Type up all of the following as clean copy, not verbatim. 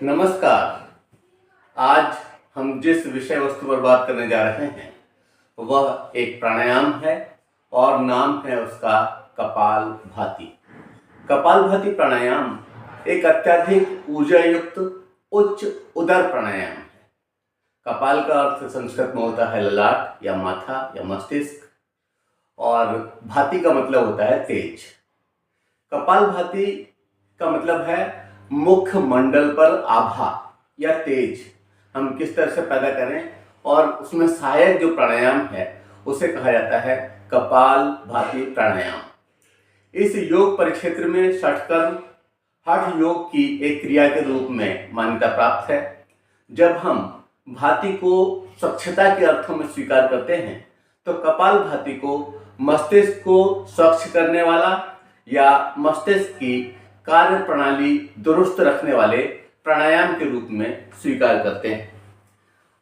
नमस्कार। आज हम जिस विषय वस्तु पर बात करने जा रहे हैं वह एक प्राणायाम है और नाम है उसका कपालभाति। कपालभाति प्राणायाम एक अत्यधिक ऊर्जा युक्त उच्च उदर प्राणायाम है। कपाल का अर्थ संस्कृत में होता है ललाट या माथा या मस्तिष्क, और भाति का मतलब होता है तेज। कपालभाति का मतलब है मुख मंडल पर आभा या तेज हम किस तरह से पैदा करें, और उसमें सहायक जो प्राणायाम है उसे कहा जाता है कपालभाति प्राणायाम। इस योग परिक्षेत्र में षटकर्म हठ योग की एक क्रिया के रूप में मान्यता प्राप्त है। जब हम भाति को स्वच्छता के अर्थों में स्वीकार करते हैं तो कपालभाति को मस्तिष्क को स्वच्छ करने वाला या मस्तिष्क की कार्य प्रणाली दुरुस्त रखने वाले प्राणायाम के रूप में स्वीकार करते हैं।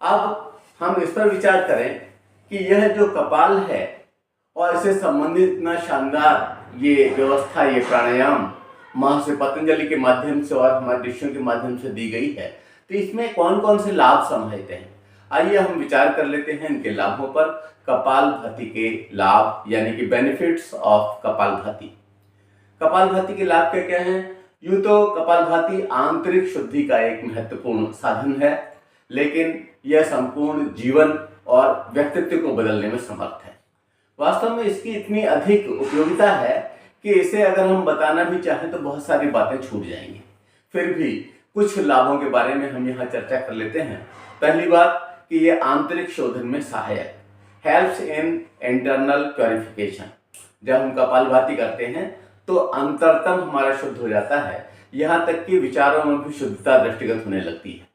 अब हम इस पर विचार करें कि यह जो कपाल है और इससे संबंधित इतना शानदार ये व्यवस्था, ये प्राणायाम महर्षि पतंजलि के माध्यम से और हमारे ऋषियों के माध्यम से दी गई है, तो इसमें कौन कौन से लाभ समाहित हैं। आइए हम विचार कर लेते हैं इनके लाभों पर। कपालभाति के लाभ यानी कि बेनिफिट्स ऑफ कपालभाति। कपालभाति के लाभ क्या क्या हैं? यूं तो कपालभाति आंतरिक शुद्धि का एक महत्वपूर्ण साधन है, लेकिन यह संपूर्ण जीवन और व्यक्तित्व को बदलने में समर्थ है। वास्तव में इसकी इतनी अधिक उपयोगिता है कि इसे अगर हम बताना भी चाहें तो बहुत सारी बातें छूट जाएंगी। फिर भी कुछ लाभों के बारे में हम यहाँ चर्चा कर लेते हैं। पहली बात कि यह आंतरिक शोधन में सहायक, हेल्प्स इन इंटरनल प्योरिफिकेशन। जब हम कपालभाति करते हैं तो अंतरतम हमारा शुद्ध हो जाता है, यहाँ तक कि विचारों में भी शुद्धता दृष्टिगत होने लगती है।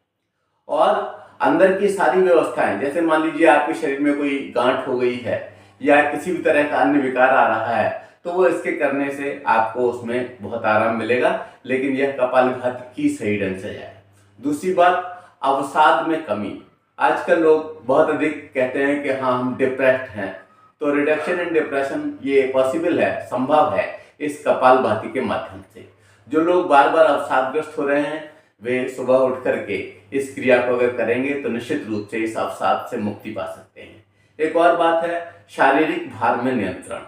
और अंदर की सारी व्यवस्थाएं, जैसे मान लीजिए आपके शरीर में कोई गांठ हो गई है या किसी भी तरह का अन्य विकार आ रहा है, तो वो इसके करने से आपको उसमें बहुत आराम मिलेगा, लेकिन यह कपालभाति की सही ढंग से जाए। दूसरी बात, अवसाद में कमी। आजकल लोग बहुत अधिक कहते हैं कि हाँ हम डिप्रेस्ड हैं, तो रिडक्शन इन डिप्रेशन ये पॉसिबल है, संभव है इस कपालभाति के माध्यम से। जो लोग बार बार अवसादग्रस्त हो रहे हैं वे सुबह उठ करके इस क्रिया को अगर करेंगे तो निश्चित रूप से इस अवसाद से मुक्ति पा सकते हैं। एक और बात है शारीरिक भार में नियंत्रण।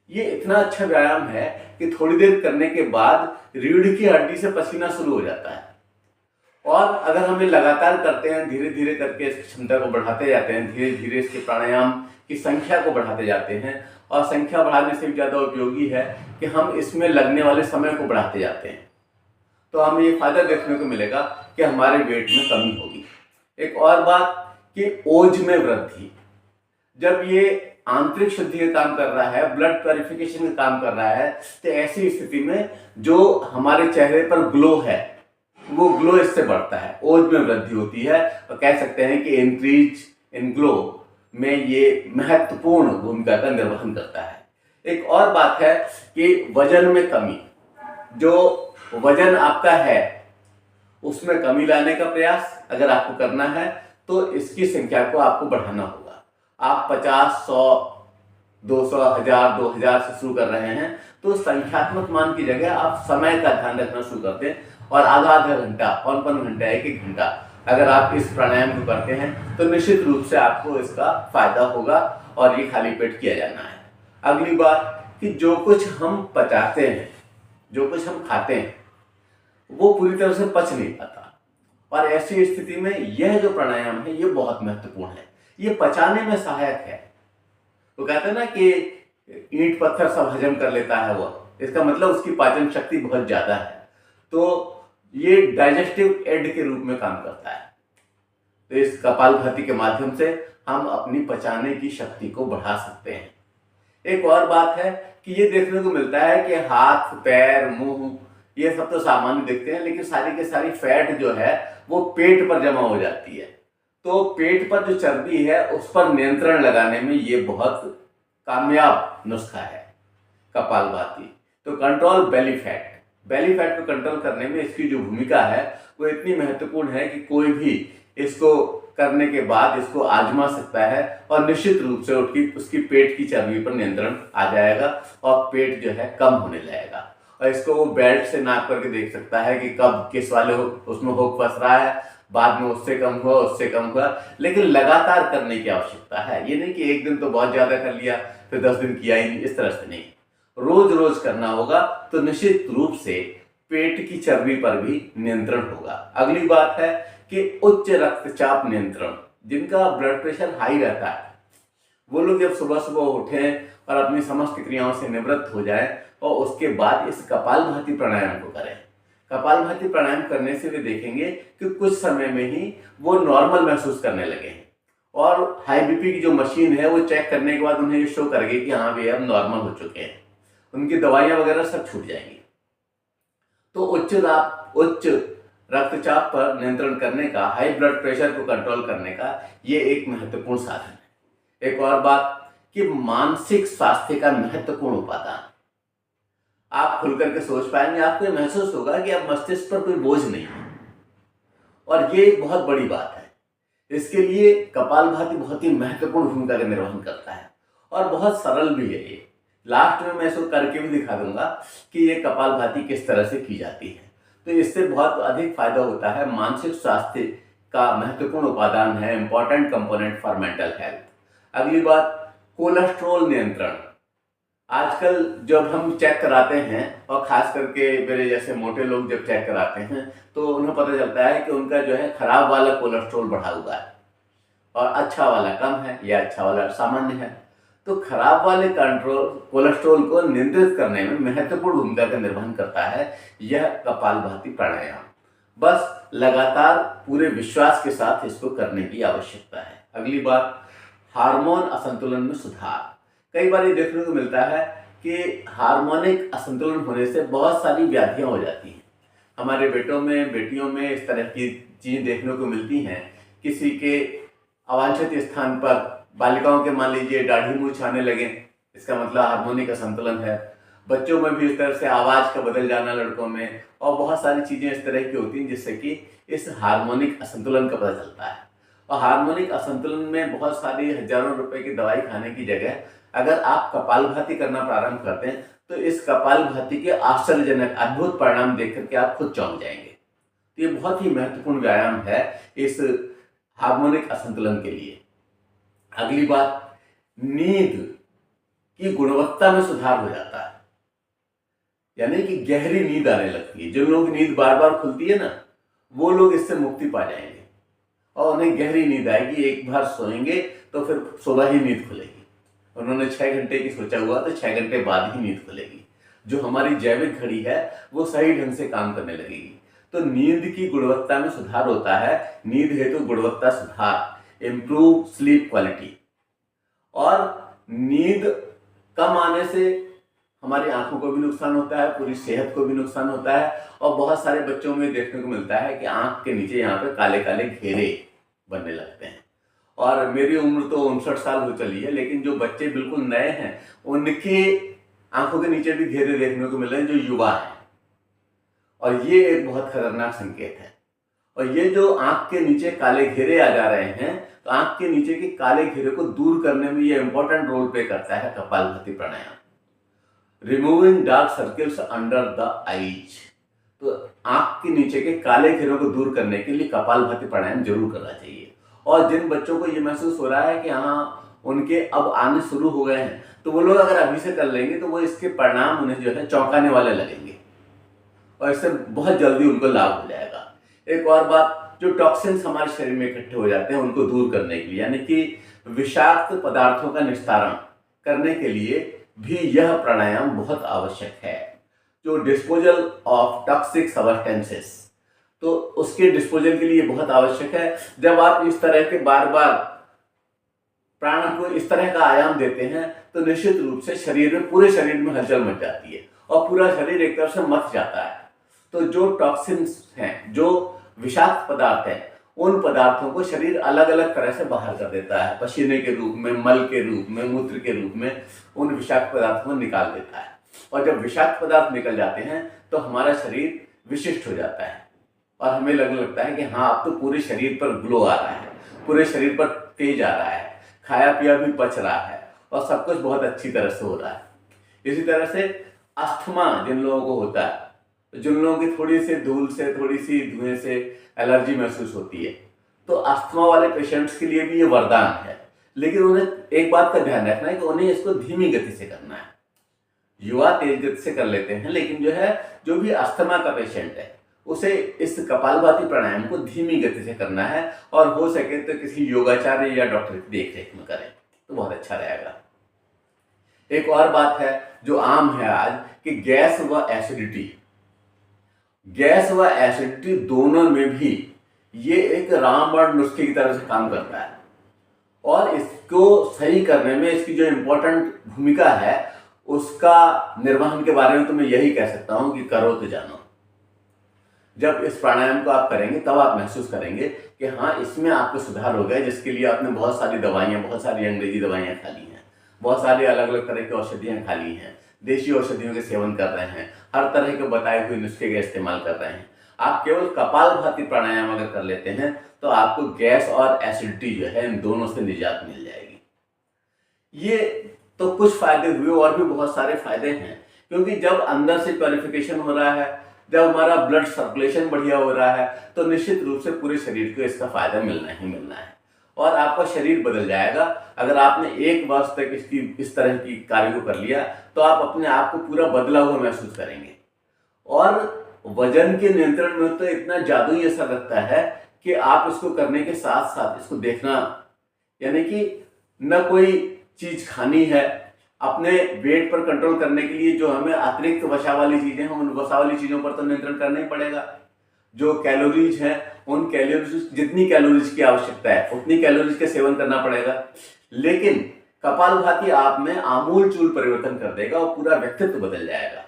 ये इतना अच्छा व्यायाम है कि थोड़ी देर करने के बाद रीढ़ की हड्डी से पसीना शुरू हो जाता है, और अगर हम ये लगातार करते हैं, धीरे धीरे करके इस क्षमता को बढ़ाते जाते हैं, धीरे धीरे इसके प्राणायाम की संख्या को बढ़ाते जाते हैं, और संख्या बढ़ाने से भी ज़्यादा उपयोगी है कि हम इसमें लगने वाले समय को बढ़ाते जाते हैं, तो हमें ये फायदा देखने को मिलेगा कि हमारे वेट में कमी होगी। एक और बात कि ओज में वृद्धि। जब ये आंतरिक शुद्धि का काम कर रहा है, ब्लड प्योरिफिकेशन का काम कर रहा है, तो ऐसी स्थिति में जो हमारे चेहरे पर ग्लो है वो ग्लो इससे बढ़ता है, ओज में वृद्धि होती है, और कह सकते हैं कि इंक्रीज इन ग्लो में ये महत्वपूर्ण भूमिका का निर्वहन करता है। एक और बात है कि वजन में कमी। जो वजन आपका है उसमें कमी लाने का प्रयास अगर आपको करना है तो इसकी संख्या को आपको बढ़ाना होगा। आप 50, 100, 200, 1000, 2000 से शुरू कर रहे हैं तो संख्यात्मक मान की जगह आप समय का ध्यान रखना शुरू करते हैं, और आधा आधा घंटा, पौन पौन घंटा, एक एक घंटा अगर आप इस प्राणायाम को करते हैं तो निश्चित रूप से आपको इसका फायदा होगा, और ये खाली पेट किया जाना है। अगली बात कि जो कुछ हम पचाते हैं, जो कुछ हम खाते हैं वो पूरी तरह से पच नहीं पाता, और ऐसी स्थिति में यह जो प्राणायाम है ये बहुत महत्वपूर्ण है। ये पचाने में सहायक है। तो कहते हैं ना कि ईंट पत्थर सब हजम कर लेता है वो, इसका मतलब उसकी पाचन शक्ति बहुत ज्यादा है। तो ये डाइजेस्टिव एड के रूप में काम करता है। तो इस कपालभाति के माध्यम से हम अपनी पचाने की शक्ति को बढ़ा सकते हैं। एक और बात है कि ये देखने को मिलता है कि हाथ, पैर, मुंह ये सब तो सामान्य दिखते हैं, लेकिन सारी के सारी फैट जो है वो पेट पर जमा हो जाती है। तो पेट पर जो चर्बी है उस पर नियंत्रण लगाने में ये बहुत कामयाब नुस्खा है कपालभाति। तो control belly fat, belly fat को कंट्रोल करने में इसकी जो भूमिका है वो इतनी महत्वपूर्ण है कि कोई भी इसको करने के बाद इसको आजमा सकता है, और निश्चित रूप से उसकी पेट की चर्बी पर नियंत्रण आ जाएगा और पेट जो है कम होने लगेगा। और इसको वो बेल्ट से नाप करके देख सकता है कि कब किस वाले उसमें हुक फंस रहा है, बाद में उससे कम हुआ, उससे कम हुआ। लेकिन लगातार करने की आवश्यकता है। ये नहीं कि एक दिन तो बहुत ज्यादा कर लिया फिर 10 दिन किया ही नहीं, इस तरह से नहीं। रोज रोज करना होगा तो निश्चित रूप से पेट की चर्बी पर भी नियंत्रण होगा। अगली बात है कि उच्च रक्तचाप नियंत्रण। जिनका ब्लड प्रेशर हाई रहता है वो लोग जब सुबह सुबह उठें और अपनी समस्त क्रियाओं से निवृत्त हो जाएं और उसके बाद इस कपालभाति प्राणायाम को करें। कपालभाति प्राणायाम करने से वे देखेंगे कि कुछ समय में ही वो नॉर्मल महसूस करने लगे और हाई बीपी की जो मशीन है वो चेक करने के बाद उन्हें ये शो करेगी कि हाँ भैया अब नॉर्मल हो चुके हैं। उनकी दवाइयां वगैरह सब छूट जाएंगी। तो उच्च रक्तचाप पर नियंत्रण करने का, हाई ब्लड प्रेशर को कंट्रोल करने का ये एक महत्वपूर्ण साधन है। एक और बात कि मानसिक स्वास्थ्य का महत्वपूर्ण उपादान। आप खुल करके सोच पाएंगे, आपको महसूस होगा कि अब मस्तिष्क पर कोई बोझ नहीं है और ये एक बहुत बड़ी बात है। इसके लिए कपालभाति बहुत ही महत्वपूर्ण भूमिका का निर्वहन करता है और बहुत सरल भी है ये। लास्ट में मैं इसको करके भी दिखा दूंगा कि ये कपालभाति किस तरह से की जाती है। तो इससे बहुत अधिक फायदा होता है। मानसिक स्वास्थ्य का महत्वपूर्ण उपादान है, important component for mental health. अगली बात, कोलेस्ट्रॉल नियंत्रण। आजकल जब हम चेक कराते हैं और खास करके मेरे जैसे मोटे लोग जब चेक कराते हैं तो उन्हें पता चलता है कि उनका जो है खराब वाला कोलेस्ट्रॉल बढ़ा हुआ है और अच्छा वाला कम है या अच्छा वाला सामान्य है। तो खराब वाले कोलेस्ट्रॉल को नियंत्रित करने में महत्वपूर्ण भूमिका का निर्वहन करता है यह कपालभाति प्राणायाम। बस लगातार पूरे विश्वास के साथ इसको करने की आवश्यकता है। अगली बात, हार्मोन असंतुलन में सुधार। कई बार ये देखने को मिलता है कि हार्मोनिक असंतुलन होने से बहुत सारी व्याधियां हो जाती हैं। हमारे बेटों में, बेटियों में इस तरह की चीजें देखने को मिलती हैं। किसी के अवांछित स्थान पर, बालिकाओं के मान लीजिए दाढ़ी मूंछ आने लगे, इसका मतलब हार्मोनिक असंतुलन है। बच्चों में भी इस तरह से आवाज का बदल जाना लड़कों में, और बहुत सारी चीजें इस तरह की होती हैं जिससे कि इस हार्मोनिक असंतुलन का पता चलता है। और हार्मोनिक असंतुलन में बहुत सारी हजारों रुपए की दवाई खाने की जगह अगर आप कपालभाति करना प्रारंभ करते हैं तो इस कपालभाति के आश्चर्यजनक अद्भुत परिणाम देख करके आप खुद चौंक जाएंगे। तो ये बहुत ही महत्वपूर्ण व्यायाम है इस हार्मोनिक असंतुलन के लिए। अगली बात, नींद की गुणवत्ता में सुधार हो जाता है, यानी कि गहरी नींद आने लगती है। जो लोग नींद बार बार खुलती है ना, वो लोग इससे मुक्ति पा जाएंगे और उन्हें गहरी नींद आएगी। एक बार सोएंगे तो फिर सुबह ही नींद खुलेगी। उन्होंने 6 घंटे की सोचा हुआ तो 6 घंटे बाद ही नींद खुलेगी। जो हमारी जैविक घड़ी है वो सही ढंग से काम करने लगेगी। तो नींद की गुणवत्ता में सुधार होता है। नींद हेतु गुणवत्ता सुधार, इम्प्रूव स्लीप क्वालिटी। और नींद कम आने से हमारी आंखों को भी नुकसान होता है, पूरी सेहत को भी नुकसान होता है। और बहुत सारे बच्चों में देखने को मिलता है कि आंख के नीचे यहाँ पे काले काले घेरे बनने लगते हैं। और मेरी उम्र तो 59 साल हो चली है, लेकिन जो बच्चे बिल्कुल नए हैं उनके आंखों के नीचे भी घेरे देखने को मिल रहे हैं, जो युवा हैं। और ये एक बहुत खतरनाक संकेत है। और ये जो आंख के नीचे काले घेरे आ जा रहे हैं, तो आंख के नीचे के काले घेरे को दूर करने में ये इंपॉर्टेंट रोल प्ले करता है kapalbhati pranayama. Removing dark circles under the eyes. तो आंख के नीचे के काले घेरों को दूर करने के लिए कपालभाति प्राणायाम जरूर करना चाहिए। और जिन बच्चों को ये महसूस हो रहा है कि हाँ उनके अब आने शुरू हो गए हैं, तो वो लोग अगर अभी से कर लेंगे तो वो इसके परिणाम उन्हें जो है चौंकाने वाले लगेंगे और इससे बहुत जल्दी उनको लाभ हो जाएगा। एक और बात, जो टॉक्सिन्स हमारे शरीर में इकट्ठे हो जाते हैं उनको दूर करने के लिए, यानी कि विषाक्त पदार्थों का निस्तारण करने के लिए भी यह प्राणायाम बहुत आवश्यक है। जो डिस्पोजल ऑफ टॉक्सिक सब्सटेंसेस, तो उसके डिस्पोजल के लिए बहुत आवश्यक है। जब आप इस तरह के बार बार प्राण को इस तरह का आयाम देते हैं तो निश्चित रूप से शरीर में, पूरे शरीर में हलचल मच जाती है और पूरा शरीर एक तरफ से मच जाता है। तो जो टॉक्सिन्स हैं, जो विषाक्त पदार्थ हैं, उन पदार्थों को शरीर अलग अलग तरह से बाहर कर देता है। पसीने के रूप में, मल के रूप में, मूत्र के रूप में उन विषाक्त पदार्थों को निकाल देता है। और जब विषाक्त पदार्थ निकल जाते हैं तो हमारा शरीर विशिष्ट हो जाता है और हमें लगने लगता है कि हाँ अब तो पूरे शरीर पर ग्लो आ रहा है, पूरे शरीर पर तेज आ रहा है, खाया पिया भी पच रहा है और सब कुछ बहुत अच्छी तरह से हो रहा है। इसी तरह से अस्थमा जिन लोगों को होता है, जिन लोगों की थोड़ी सी धूल से, थोड़ी सी धुएं से एलर्जी महसूस होती है, तो अस्थमा वाले पेशेंट्स के लिए भी ये वरदान है। लेकिन उन्हें एक बात का ध्यान रखना है कि उन्हें इसको धीमी गति से करना है। युवा तेज गति से कर लेते हैं, लेकिन जो भी अस्थमा का पेशेंट है उसे इस कपालभाति प्राणायाम को धीमी गति से करना है, और हो सके तो किसी योगाचार्य या डॉक्टर की देखरेख में करें तो बहुत अच्छा रहेगा। एक और बात है जो आम है आज, कि गैस व एसिडिटी दोनों में भी ये एक रामबाण नुस्खे की तरह से काम करता है, और इसको सही करने में इसकी जो इम्पोर्टेंट भूमिका है उसका निर्वहन के बारे में तो मैं यही कह सकता हूं कि करो तो जानो। जब इस प्राणायाम को आप करेंगे तब आप महसूस करेंगे कि हाँ, इसमें आपको सुधार हो गया, जिसके लिए आपने बहुत सारी दवाइयाँ, बहुत सारी अंग्रेजी दवाइयाँ खा ली हैं, बहुत सारी अलग अलग तरह की औषधियाँ खा ली हैं, देशी औषधियों के सेवन कर रहे हैं, हर तरह के बताए हुए नुस्खे का इस्तेमाल कर रहे हैं। आप केवल कपालभाति प्राणायाम अगर कर लेते हैं तो आपको गैस और एसिडिटी जो है इन दोनों से निजात मिल जाएगी। ये तो कुछ फायदे हुए, और भी बहुत सारे फायदे हैं, क्योंकि जब अंदर से प्योरिफिकेशन हो रहा है, जब हमारा ब्लड सर्कुलेशन बढ़िया हो रहा है, तो निश्चित रूप से पूरे शरीर को इसका फायदा मिलना ही मिलना है, और आपका शरीर बदल जाएगा। अगर आपने एक वर्ष तक इस तरह की कार्य को कर लिया तो आप अपने आप को पूरा बदला हुआ महसूस करेंगे। और वजन के नियंत्रण में तो इतना जादुई असर रखता है कि आप इसको करने के साथ साथ इसको देखना, यानी कि न कोई चीज खानी है, अपने वेट पर कंट्रोल करने के लिए जो हमें अतिरिक्त वसा वाली चीजें हैं, उन वसा वाली चीजों पर तो नियंत्रण करना ही पड़ेगा। जो कैलोरीज हैं, उन कैलोरीज, जितनी कैलोरीज की आवश्यकता है उतनी कैलोरीज का सेवन करना पड़ेगा। लेकिन कपालभाति आप में आमूलचूल परिवर्तन कर देगा और पूरा व्यक्तित्व बदल जाएगा।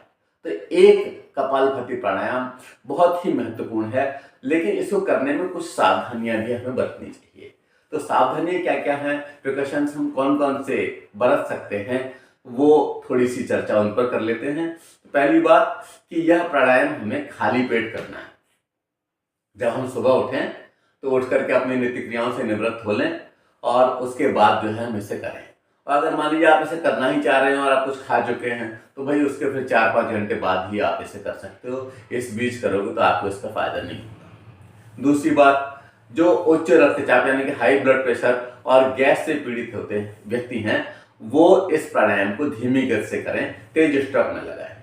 तो एक कपालभाति प्राणायाम बहुत ही महत्वपूर्ण है, लेकिन इसको करने में कुछ सावधानियां भी हमें बरतनी चाहिए। तो सावधानियां क्या क्या हैं, प्रिकॉशंस हम कौन कौन से बरत सकते हैं, वो थोड़ी सी चर्चा उन पर कर लेते हैं। पहली बात कि यह प्राणायाम हमें खाली पेट करना है। जब हम सुबह उठें तो उठ करके अपनी नित्य क्रियाओं से निवृत्त हो लें, और उसके बाद जो है हम इसे करें। और अगर मान लीजिए आप इसे करना ही चाह रहे हैं और आप कुछ खा चुके हैं तो भाई उसके फिर 4-5 घंटे बाद ही आप इसे कर सकते हो। इस बीच करोगे तो आपको इसका फायदा नहीं होगा। दूसरी बात, जो उच्च रक्तचाप यानी कि हाई ब्लड प्रेशर और गैस से पीड़ित होते व्यक्ति हैं, वो इस प्राणायाम को धीमी गति से करें, तेज स्ट्रोक न लगाएं।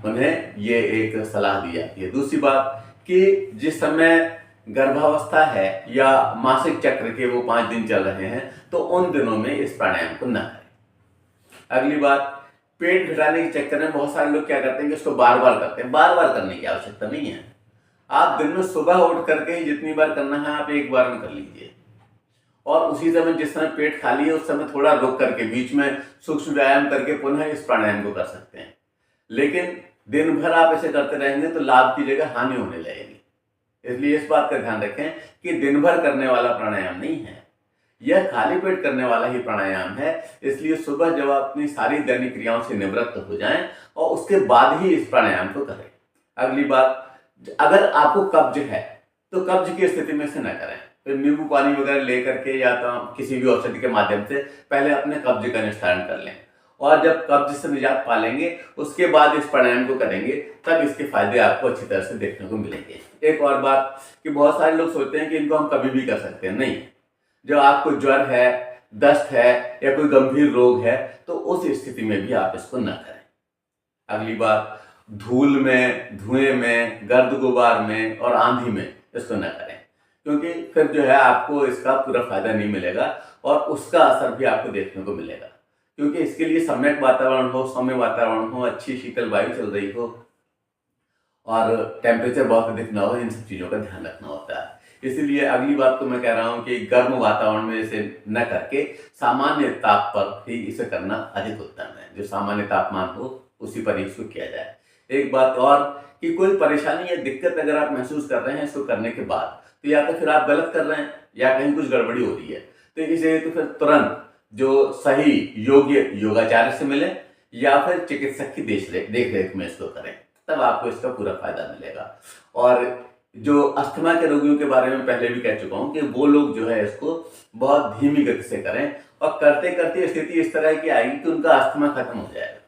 उन्हें ये एक सलाह दी जाती है। दूसरी बात कि जिस समय गर्भावस्था है या मासिक चक्र के वो 5 दिन चल रहे हैं तो उन दिनों में इस प्राणायाम को न करें। अगली बात, पेट घटाने के चक्कर में बहुत सारे लोग क्या करते हैं कि इसको बार बार करते हैं। बार बार करने की आवश्यकता नहीं है। आप दिन में सुबह उठ करके ही जितनी बार करना है आप एक बार में कर लीजिए, और उसी समय जिस समय पेट खाली है उस समय थोड़ा रुक करके बीच में सूक्ष्म व्यायाम करके पुनः इस प्राणायाम को कर सकते हैं। लेकिन दिन भर आप ऐसे करते रहेंगे तो लाभ की जगह हानि होने लगेगी। इसलिए इस बात का ध्यान रखें कि दिन भर करने वाला प्राणायाम नहीं है, यह खाली पेट करने वाला ही प्राणायाम है। इसलिए सुबह जब आप अपनी सारी दैनिक क्रियाओं से निवृत्त हो जाएं और उसके बाद ही इस प्राणायाम को करें। अगली बात, अगर आपको कब्ज है तो कब्ज की स्थिति में से न करें। तो नींबू पानी वगैरह लेकर के या तो किसी भी औषधि के माध्यम से पहले अपने कब्ज का निस्तारण कर लें, और जब कब्ज से निजात पा लेंगे उसके बाद इस प्राणायाम को करेंगे, तब इसके फायदे आपको अच्छी तरह से देखने को मिलेंगे। एक और बात कि बहुत सारे लोग सोचते हैं कि इनको हम कभी भी कर सकते हैं। नहीं, जब आपको ज्वर है, दस्त है या कोई गंभीर रोग है तो उस स्थिति में भी आप इसको न करें। अगली बात, धूल में, धुएं में, गर्द गुबार में और आंधी में इसको न करें, क्योंकि फिर जो है आपको इसका पूरा फायदा नहीं मिलेगा और उसका असर भी आपको देखने को मिलेगा। क्योंकि इसके लिए सम्यक वातावरण हो, सौम्य वातावरण हो, अच्छी शीतल वायु चल रही हो और टेम्परेचर बहुत अधिक ना हो, इन सब चीज़ों का ध्यान रखना होता है। इसीलिए अगली बात तो मैं कह रहा हूँ कि गर्म वातावरण में इसे न करके सामान्य ताप पर ही इसे करना अधिक उत्तम है। जो सामान्य तापमान हो उसी पर ही इसको किया जाए। एक बात और कि कोई परेशानी या दिक्कत अगर आप महसूस कर रहे हैं इसको करने के बाद, तो या तो फिर आप गलत कर रहे हैं या कहीं कुछ गड़बड़ी हो रही है, तो इसे तो फिर तुरंत जो सही योग्य योगाचार्य से मिले या फिर चिकित्सक की देख रेख में इसको करें, तब आपको इसका पूरा फायदा मिलेगा। और जो अस्थमा के रोगियों के बारे में पहले भी कह चुका हूं कि वो लोग जो है इसको बहुत धीमी गति से करें, और करते करते स्थिति इस तरह की आएगी कि उनका अस्थमा खत्म हो जाएगा।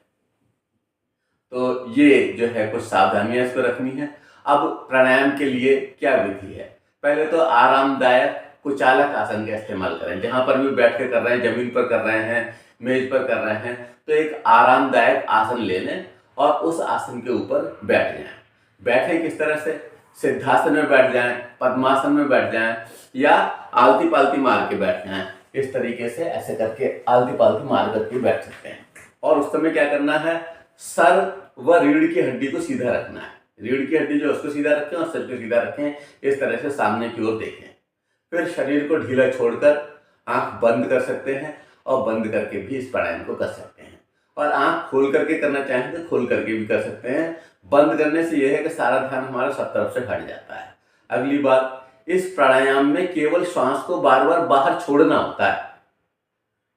तो ये जो है कुछ सावधानियां इसको रखनी है। अब प्राणायाम के लिए क्या विधि है? पहले तो आरामदायक कुचालक आसन का इस्तेमाल करें। जहां पर भी बैठ के कर रहे हैं, जमीन पर कर रहे हैं, मेज पर कर रहे हैं, तो एक आरामदायक आसन ले लें और उस आसन के ऊपर बैठ जाएं। बैठें किस तरह से? सिद्धासन में बैठ जाएं, पद्मासन में बैठ जाएं या आलती पालती मार के बैठ जाएं। इस तरीके से ऐसे करके आलती पालती मार करके बैठ सकते हैं। और उस समय क्या करना है? सर व रीढ़ की हड्डी को सीधा रखना है। रीढ़ की हड्डी जो उसको सीधा रखें और सर को सीधा रखें, इस तरह से सामने की ओर देखें। फिर शरीर को ढीला छोड़कर आंख बंद कर सकते हैं और बंद करके भी इस प्राणायाम को कर सकते हैं। और आंख खोल करके करना चाहें तो खोल करके भी कर सकते हैं। बंद करने से यह है कि सारा ध्यान हमारा सब तरफ से हट जाता है। अगली बात, इस प्राणायाम में केवल श्वास को बार बार बाहर छोड़ना होता है।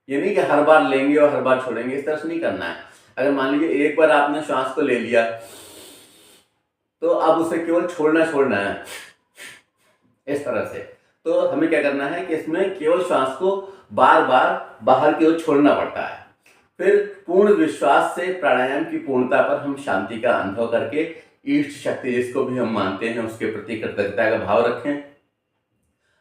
ये नहीं कि हर बार लेंगे और हर बार छोड़ेंगे, इस तरह से नहीं करना है। अगर मान लीजिए एक बार आपने श्वास को ले लिया तो अब उसे केवल छोड़ना है इस तरह से। तो हमें क्या करना है कि इसमें केवल श्वास को बार बार बाहर की ओर छोड़ना पड़ता है। फिर पूर्ण विश्वास से प्राणायाम की पूर्णता पर हम शांति का अनुभव करके ईष्ट शक्ति जिसको भी हम मानते हैं उसके प्रति कृतज्ञता का भाव रखें।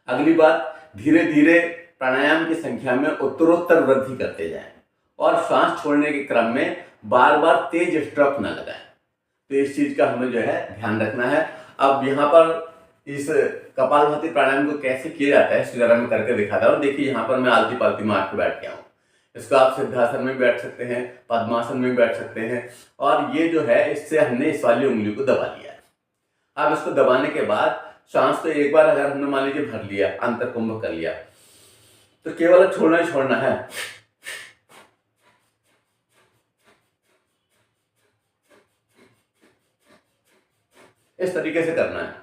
अगली बात, धीरे धीरे प्राणायाम की संख्या में उत्तरोत्तर वृद्धि करते जाएं और श्वास छोड़ने के क्रम में बार बार तेज स्ट्रोक न लगाएं। तो इस चीज का हमें जो है ध्यान रखना है। अब यहाँ पर इस कपालभाति प्राणायाम को कैसे किया जाता है इसको जरा मैं करके दिखाता हूँ। देखिए यहाँ पर मैं आलती पालती मार के बैठ गया हूँ। इसको आप सिद्धासन में बैठ सकते हैं, पद्मासन में बैठ सकते हैं और ये जो है इससे हमने इस वाली उंगली को दबा लिया है। अब इसको दबाने के बाद सांस को एक बार अगर हमने मान लीजिए भर लिया, अंतर कुंभ कर लिया, तो केवल छोड़ना ही छोड़ना है। इस तरीके से करना है।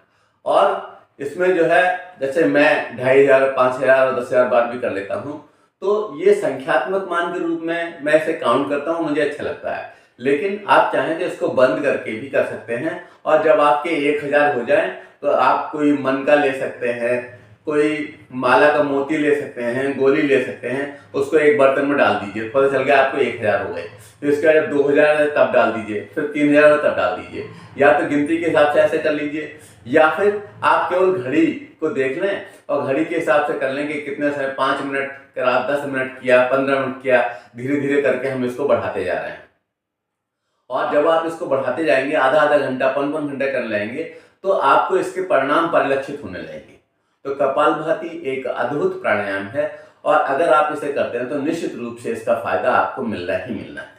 और इसमें जो है जैसे मैं 2500, 5000 और 10,000 बार भी कर लेता हूँ, तो ये संख्यात्मक मान के रूप में मैं इसे काउंट करता हूँ, मुझे अच्छा लगता है। लेकिन आप चाहें तो इसको बंद करके भी कर सकते हैं। और जब आपके 1000 हो जाए तो आप कोई मन का ले सकते हैं, कोई माला का मोती ले सकते हैं, गोली ले सकते हैं, उसको एक बर्तन में डाल दीजिए, पता चल गया आपको 1000 हो गए। तो इसके बाद जब 2000 है तब डाल दीजिए, फिर 3000 है तब डाल दीजिए। या तो गिनती के हिसाब से ऐसे कर लीजिए या फिर आप केवल घड़ी को देख लें और घड़ी के हिसाब से कर लें कि कितने समय, 5 मिनट करा, 10 मिनट किया, 15 मिनट किया, धीरे धीरे करके हम इसको बढ़ाते जा रहे हैं। और जब आप इसको बढ़ाते जाएंगे, आधा आधा घंटा, 5-5 घंटे कर लेंगे, तो आपको इसके परिणाम परिलक्षित होने लगेंगे। तो कपालभाति एक अद्भुत प्राणायाम है और अगर आप इसे करते हैं तो निश्चित रूप से इसका फायदा आपको मिलना ही मिलना है।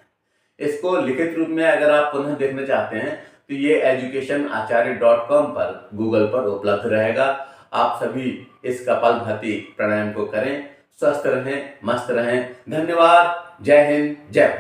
इसको लिखित रूप में अगर आप पुनः देखना चाहते हैं तो ये educationacharya.com पर गूगल पर उपलब्ध रहेगा। आप सभी इस कपालभाति प्राणायाम को करें। स्वस्थ रहें, मस्त रहें। धन्यवाद। जय हिंद, जय भारत।